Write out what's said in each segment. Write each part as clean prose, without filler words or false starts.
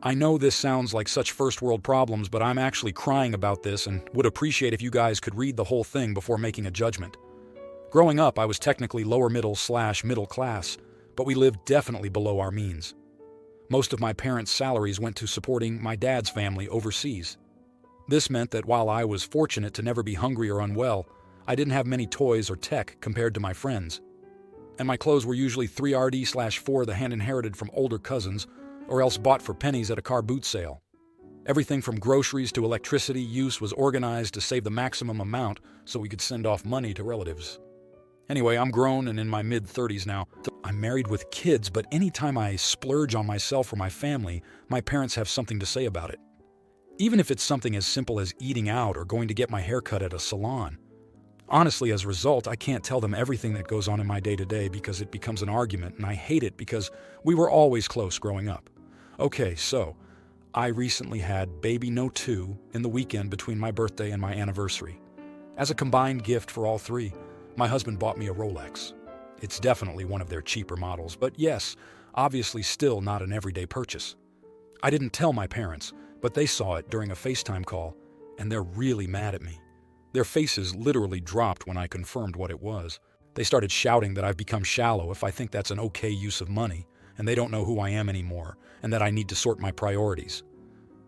I know this sounds like such first world problems, but I'm actually crying about this and would appreciate if you guys could read the whole thing before making a judgment. Growing up, I was technically lower middle/middle class, but we lived definitely below our means. Most of my parents' salaries went to supporting my dad's family overseas. This meant that while I was fortunate to never be hungry or unwell, I didn't have many toys or tech compared to my friends. And my clothes were usually 3RD/4 the hand inherited from older cousins, or else bought for pennies at a car boot sale. Everything from groceries to electricity use was organized to save the maximum amount so we could send off money to relatives. Anyway, I'm grown and in my mid-30s now. I'm married with kids, but anytime I splurge on myself or my family, my parents have something to say about it. Even if it's something as simple as eating out or going to get my hair cut at a salon. Honestly, as a result, I can't tell them everything that goes on in my day-to-day because it becomes an argument, and I hate it because we were always close growing up. Okay, so I recently had baby no 2 in the weekend between my birthday and my anniversary. As a combined gift for all three, my husband bought me a Rolex. It's definitely one of their cheaper models, but yes, obviously still not an everyday purchase. I didn't tell my parents, but they saw it during a FaceTime call, and they're really mad at me. Their faces literally dropped when I confirmed what it was. They started shouting that I've become shallow if I think that's an okay use of money, and they don't know who I am anymore, and that I need to sort my priorities.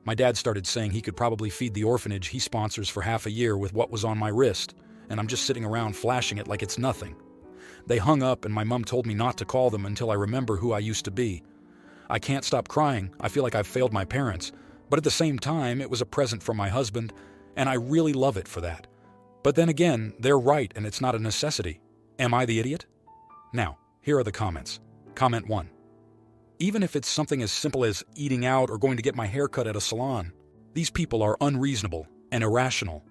My dad started saying he could probably feed the orphanage he sponsors for half a year with what was on my wrist, and I'm just sitting around flashing it like it's nothing. They hung up, and my mom told me not to call them until I remember who I used to be. I can't stop crying. I feel like I've failed my parents, but at the same time, it was a present from my husband, and I really love it for that. But then again, they're right, and it's not a necessity. Am I the idiot? Now, here are the comments. Comment 1. Even if it's something as simple as eating out or going to get my hair cut at a salon, these people are unreasonable and irrational.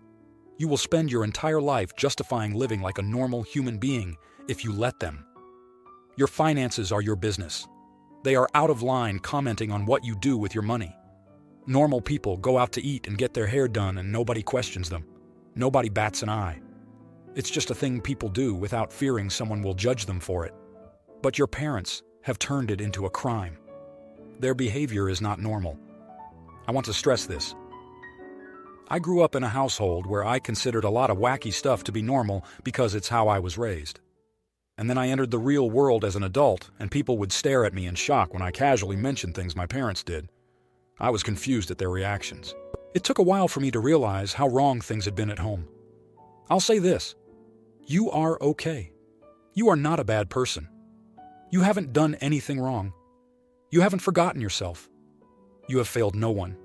You will spend your entire life justifying living like a normal human being if you let them. Your finances are your business. They are out of line commenting on what you do with your money. Normal people go out to eat and get their hair done and nobody questions them. Nobody bats an eye. It's just a thing people do without fearing someone will judge them for it. But your parents have turned it into a crime. Their behavior is not normal. I want to stress this. I grew up in a household where I considered a lot of wacky stuff to be normal because it's how I was raised. And then I entered the real world as an adult, and people would stare at me in shock when I casually mentioned things my parents did. I was confused at their reactions. It took a while for me to realize how wrong things had been at home. I'll say this. You are okay. You are not a bad person. You haven't done anything wrong. You haven't forgotten yourself. You have failed no one.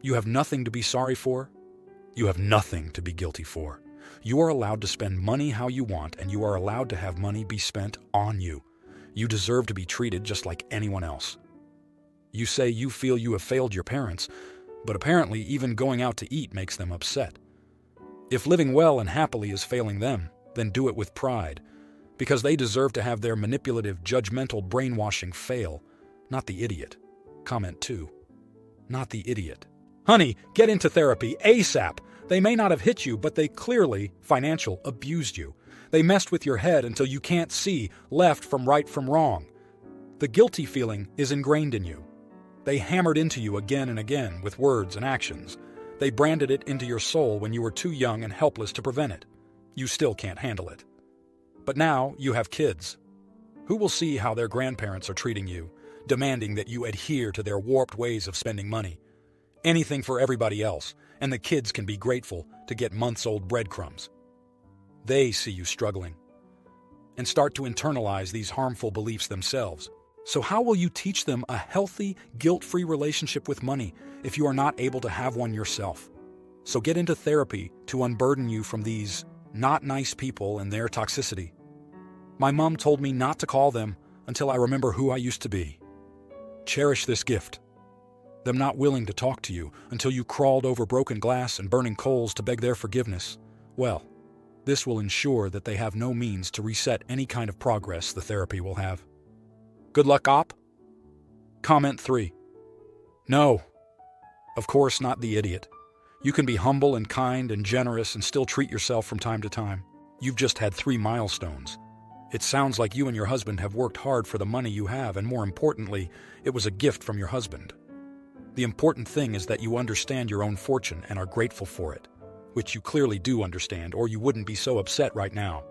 You have nothing to be sorry for. You have nothing to be guilty for. You are allowed to spend money how you want, and you are allowed to have money be spent on you. You deserve to be treated just like anyone else. You say you feel you have failed your parents, but apparently even going out to eat makes them upset. If living well and happily is failing them, then do it with pride, because they deserve to have their manipulative, judgmental brainwashing fail, not the idiot. Comment 2. Not the idiot. Honey, get into therapy ASAP. They may not have hit you, but they clearly, financial, abused you. They messed with your head until you can't see left from right from wrong. The guilty feeling is ingrained in you. They hammered into you again and again with words and actions. They branded it into your soul when you were too young and helpless to prevent it. You still can't handle it. But now you have kids. Who will see how their grandparents are treating you, demanding that you adhere to their warped ways of spending money? Anything for everybody else, and the kids can be grateful to get months-old breadcrumbs. They see you struggling and start to internalize these harmful beliefs themselves. So how will you teach them a healthy, guilt-free relationship with money if you are not able to have one yourself? So get into therapy to unburden you from these not nice people and their toxicity. My mom told me not to call them until I remember who I used to be. Cherish this gift. Them not willing to talk to you until you crawled over broken glass and burning coals to beg their forgiveness. Well, this will ensure that they have no means to reset any kind of progress the therapy will have. Good luck, op. Comment 3. No. Of course, not the idiot. You can be humble and kind and generous and still treat yourself from time to time. You've just had 3 milestones. It sounds like you and your husband have worked hard for the money you have, and more importantly, it was a gift from your husband. The important thing is that you understand your own fortune and are grateful for it, which you clearly do understand, or you wouldn't be so upset right now.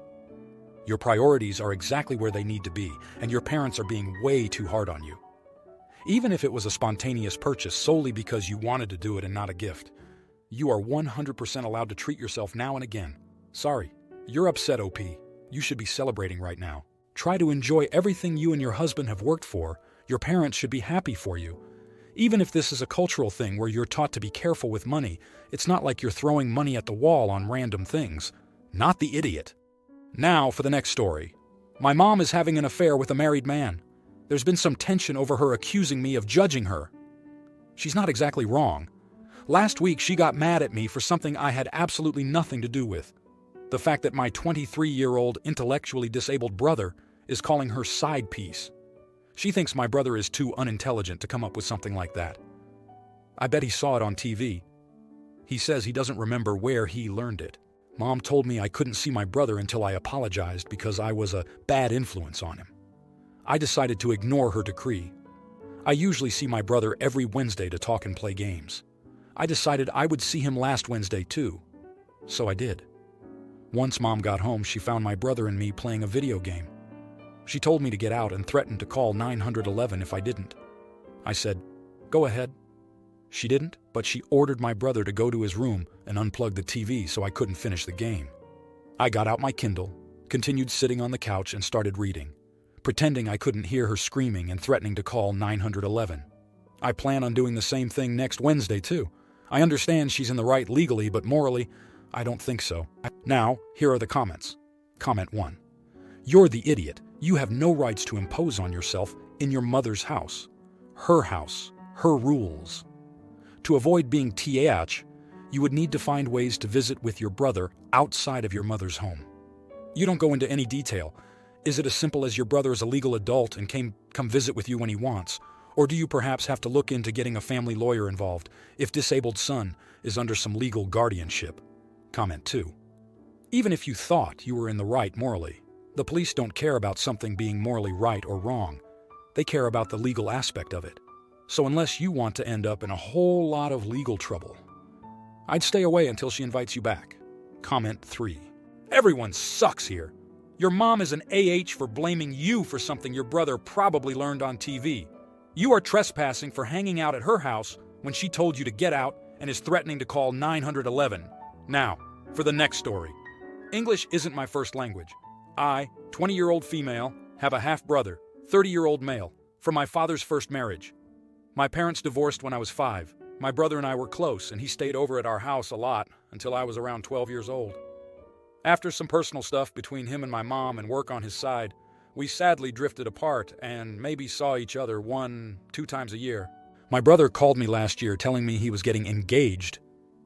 Your priorities are exactly where they need to be, and your parents are being way too hard on you. Even if it was a spontaneous purchase solely because you wanted to do it and not a gift, you are 100% allowed to treat yourself now and again. Sorry, you're upset, OP. You should be celebrating right now. Try to enjoy everything you and your husband have worked for. Your parents should be happy for you. Even if this is a cultural thing where you're taught to be careful with money, it's not like you're throwing money at the wall on random things. Not the idiot. Now for the next story. My mom is having an affair with a married man. There's been some tension over her accusing me of judging her. She's not exactly wrong. Last week she got mad at me for something I had absolutely nothing to do with. The fact that my 23-year-old intellectually disabled brother is calling her side piece. She thinks my brother is too unintelligent to come up with something like that. I bet he saw it on TV. He says he doesn't remember where he learned it. Mom told me I couldn't see my brother until I apologized because I was a bad influence on him. I decided to ignore her decree. I usually see my brother every Wednesday to talk and play games. I decided I would see him last Wednesday too. So I did. Once Mom got home, she found my brother and me playing a video game. She told me to get out and threatened to call 911 if I didn't. I said, "Go ahead." She didn't, but she ordered my brother to go to his room and unplug the TV so I couldn't finish the game. I got out my Kindle, continued sitting on the couch and started reading, pretending I couldn't hear her screaming and threatening to call 911. I plan on doing the same thing next Wednesday too. I understand she's in the right legally, but morally, I don't think so. Now, here are the comments. Comment 1. You're the idiot. You have no rights to impose on yourself in your mother's house, her rules. To avoid being TH, you would need to find ways to visit with your brother outside of your mother's home. You don't go into any detail. Is it as simple as your brother is a legal adult and come visit with you when he wants? Or do you perhaps have to look into getting a family lawyer involved if disabled son is under some legal guardianship? Comment 2. Even if you thought you were in the right morally, the police don't care about something being morally right or wrong. They care about the legal aspect of it. So unless you want to end up in a whole lot of legal trouble, I'd stay away until she invites you back. Comment 3. Everyone sucks here. Your mom is an AH for blaming you for something your brother probably learned on TV. You are trespassing for hanging out at her house when she told you to get out and is threatening to call 911. Now, for the next story. English isn't my first language. I, 20-year-old female, have a half-brother, 30-year-old male, from my father's first marriage. My parents divorced when I was 5. My brother and I were close, and he stayed over at our house a lot until I was around 12 years old. After some personal stuff between him and my mom and work on his side, we sadly drifted apart and maybe saw each other 1-2 times a year. My brother called me last year telling me he was getting engaged.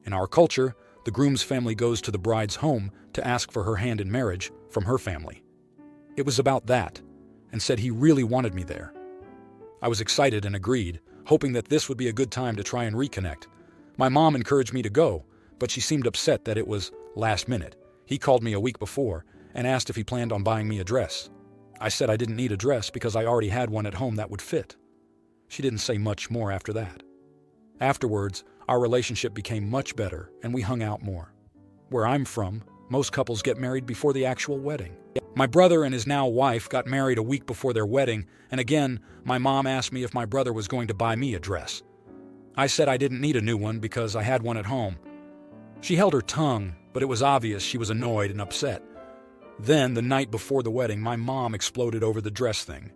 In our culture, the groom's family goes to the bride's home to ask for her hand in marriage from her family. It was about that, and said he really wanted me there. I was excited and agreed, hoping that this would be a good time to try and reconnect. My mom encouraged me to go, but she seemed upset that it was last minute. He called me a week before and asked if he planned on buying me a dress. I said I didn't need a dress because I already had one at home that would fit. She didn't say much more after that. Afterwards, our relationship became much better and we hung out more. Where I'm from, most couples get married before the actual wedding. My brother and his now wife got married a week before their wedding, and again, my mom asked me if my brother was going to buy me a dress. I said I didn't need a new one because I had one at home. She held her tongue, but it was obvious she was annoyed and upset. Then, the night before the wedding, my mom exploded over the dress thing.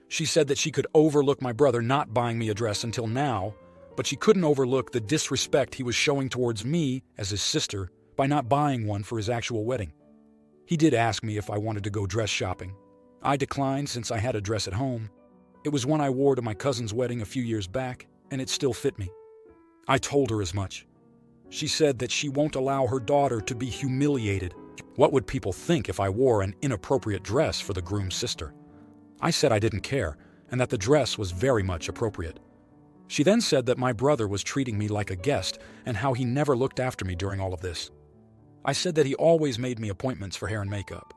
She said that she could overlook my brother not buying me a dress until now, but she couldn't overlook the disrespect he was showing towards me as his sister by not buying one for his actual wedding. He did ask me if I wanted to go dress shopping. I declined since I had a dress at home. It was one I wore to my cousin's wedding a few years back, and it still fit me. I told her as much. She said that she won't allow her daughter to be humiliated. What would people think if I wore an inappropriate dress for the groom's sister? I said I didn't care, and that the dress was very much appropriate. She then said that my brother was treating me like a guest and how he never looked after me during all of this. I said that he always made me appointments for hair and makeup.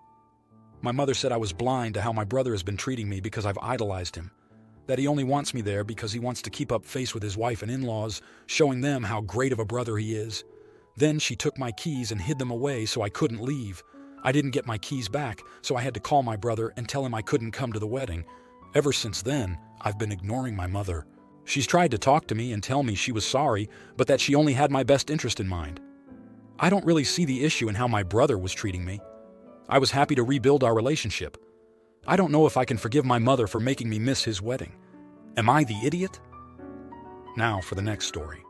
My mother said I was blind to how my brother has been treating me because I've idolized him, that he only wants me there because he wants to keep up face with his wife and in-laws, showing them how great of a brother he is. Then she took my keys and hid them away so I couldn't leave. I didn't get my keys back, so I had to call my brother and tell him I couldn't come to the wedding. Ever since then, I've been ignoring my mother. She's tried to talk to me and tell me she was sorry, but that she only had my best interest in mind. I don't really see the issue in how my brother was treating me. I was happy to rebuild our relationship. I don't know if I can forgive my mother for making me miss his wedding. Am I the idiot? Now for the next story.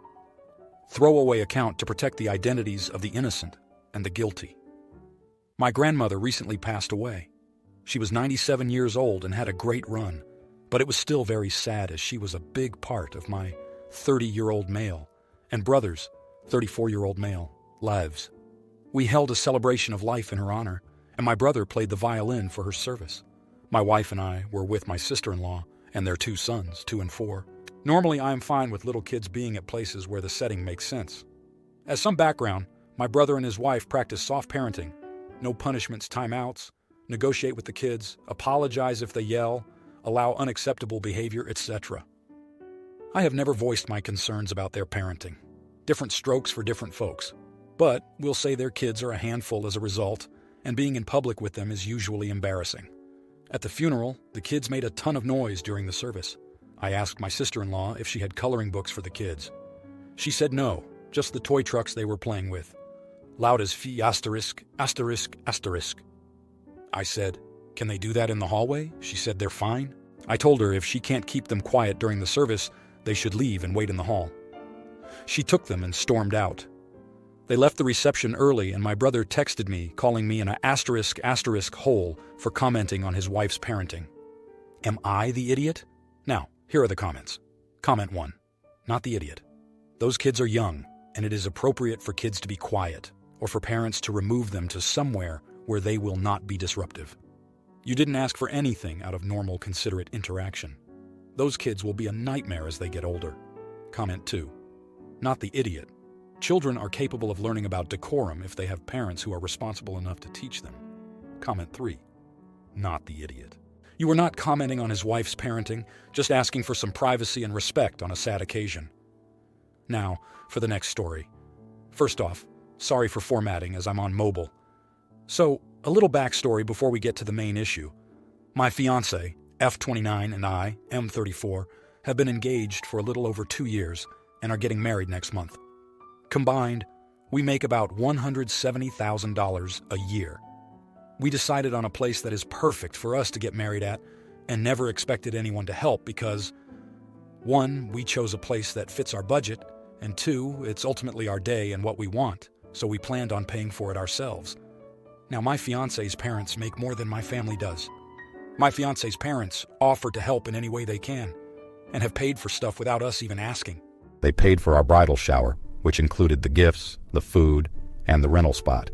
Throwaway account to protect the identities of the innocent and the guilty. My grandmother recently passed away. She was 97 years old and had a great run, but it was still very sad as she was a big part of my 30-year-old male and brother's 34-year-old male lives. We held a celebration of life in her honor, and my brother played the violin for her service. My wife and I were with my sister-in-law and their 2 sons, 2 and 4. Normally, I am fine with little kids being at places where the setting makes sense. As some background, my brother and his wife practice soft parenting. No punishments, timeouts, negotiate with the kids, apologize if they yell, allow unacceptable behavior, etc. I have never voiced my concerns about their parenting. Different strokes for different folks. But we'll say their kids are a handful as a result, and being in public with them is usually embarrassing. At the funeral, the kids made a ton of noise during the service. I asked my sister-in-law if she had coloring books for the kids. She said no, just the toy trucks they were playing with. Loud as phi asterisk, asterisk, asterisk. I said, "Can they do that in the hallway?" She said they're fine. I told her if she can't keep them quiet during the service, they should leave and wait in the hall. She took them and stormed out. They left the reception early, and my brother texted me, calling me an asterisk asterisk hole for commenting on his wife's parenting. Am I the idiot? Now, here are the comments. Comment 1. Not the idiot. Those kids are young, and it is appropriate for kids to be quiet, or for parents to remove them to somewhere where they will not be disruptive. You didn't ask for anything out of normal, considerate interaction. Those kids will be a nightmare as they get older. Comment 2. Not the idiot. Children are capable of learning about decorum if they have parents who are responsible enough to teach them. Comment 3. Not the idiot. You were not commenting on his wife's parenting, just asking for some privacy and respect on a sad occasion. Now, for the next story. First off, sorry for formatting as I'm on mobile. So, a little backstory before we get to the main issue. My fiancé, F29, and I, M34, have been engaged for a little over 2 years and are getting married next month. Combined, we make about $170,000 a year. We decided on a place that is perfect for us to get married at and never expected anyone to help because, 1, we chose a place that fits our budget, and 2, it's ultimately our day and what we want, so we planned on paying for it ourselves. Now, my fiancé's parents make more than my family does. My fiancé's parents offer to help in any way they can and have paid for stuff without us even asking. They paid for our bridal shower, which included the gifts, the food, and the rental spot.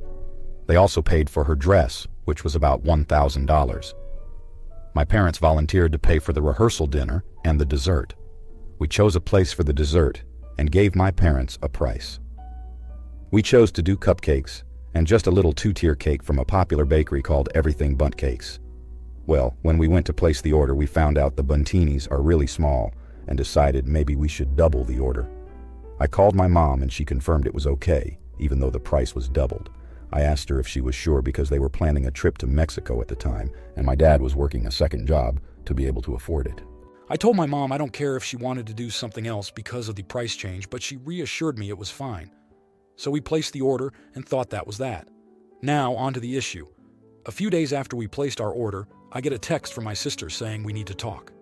They also paid for her dress, which was about $1,000. My parents volunteered to pay for the rehearsal dinner and the dessert. We chose a place for the dessert and gave my parents a price. We chose to do cupcakes and just a little 2-tier cake from a popular bakery called Everything Bunt Cakes. Well, when we went to place the order, we found out the buntinis are really small and decided maybe we should double the order. I called my mom and she confirmed it was okay, even though the price was doubled. I asked her if she was sure because they were planning a trip to Mexico at the time, and my dad was working a second job to be able to afford it. I told my mom I don't care if she wanted to do something else because of the price change, but she reassured me it was fine. So we placed the order and thought that was that. Now, on to the issue. A few days after we placed our order, I get a text from my sister saying we need to talk.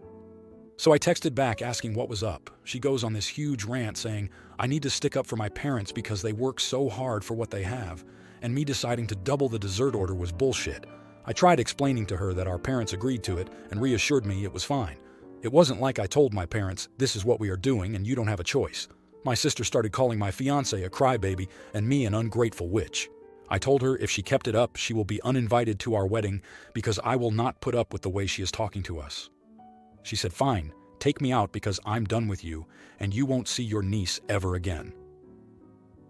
So I texted back asking what was up. She goes on this huge rant saying, I need to stick up for my parents because they work so hard for what they have, and me deciding to double the dessert order was bullshit. I tried explaining to her that our parents agreed to it and reassured me it was fine. It wasn't like I told my parents, this is what we are doing and you don't have a choice. My sister started calling my fiancé a crybaby and me an ungrateful witch. I told her if she kept it up, she will be uninvited to our wedding because I will not put up with the way she is talking to us. She said, fine, take me out because I'm done with you and you won't see your niece ever again.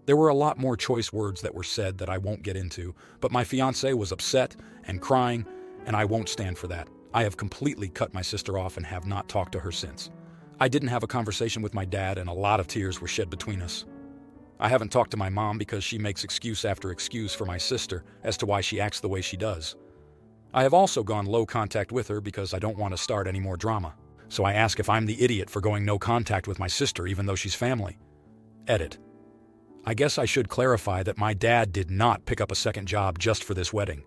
There were a lot more choice words that were said that I won't get into, but my fiancé was upset and crying, and I won't stand for that. I have completely cut my sister off and have not talked to her since. I didn't have a conversation with my dad and a lot of tears were shed between us. I haven't talked to my mom because she makes excuse after excuse for my sister as to why she acts the way she does. I have also gone low contact with her because I don't want to start any more drama. So I ask if I'm the idiot for going no contact with my sister even though she's family. Edit. I guess I should clarify that my dad did not pick up a second job just for this wedding.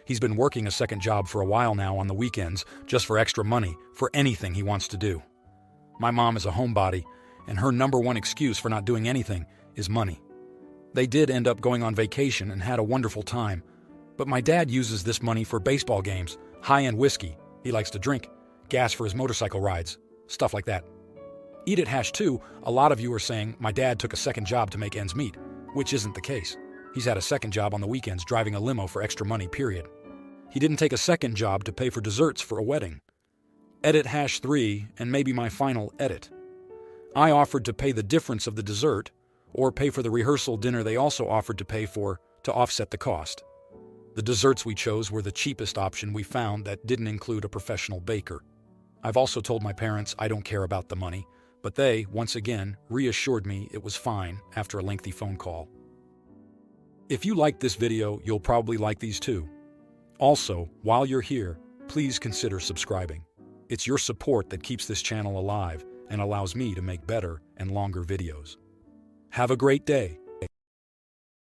He's been working a second job for a while now on the weekends just for extra money for anything he wants to do. My mom is a homebody, and her number one excuse for not doing anything is money. They did end up going on vacation and had a wonderful time, but my dad uses this money for baseball games, high-end whiskey he likes to drink, gas for his motorcycle rides, stuff like that. Eat it #2, a lot of you are saying my dad took a second job to make ends meet, which isn't the case. He's had a second job on the weekends driving a limo for extra money, period. He didn't take a second job to pay for desserts for a wedding. Edit #3, and maybe my final edit. I offered to pay the difference of the dessert, or pay for the rehearsal dinner they also offered to pay for to offset the cost. The desserts we chose were the cheapest option we found that didn't include a professional baker. I've also told my parents I don't care about the money, but they, once again, reassured me it was fine after a lengthy phone call. If you liked this video, you'll probably like these too. Also, while you're here, please consider subscribing. It's your support that keeps this channel alive and allows me to make better and longer videos. Have a great day.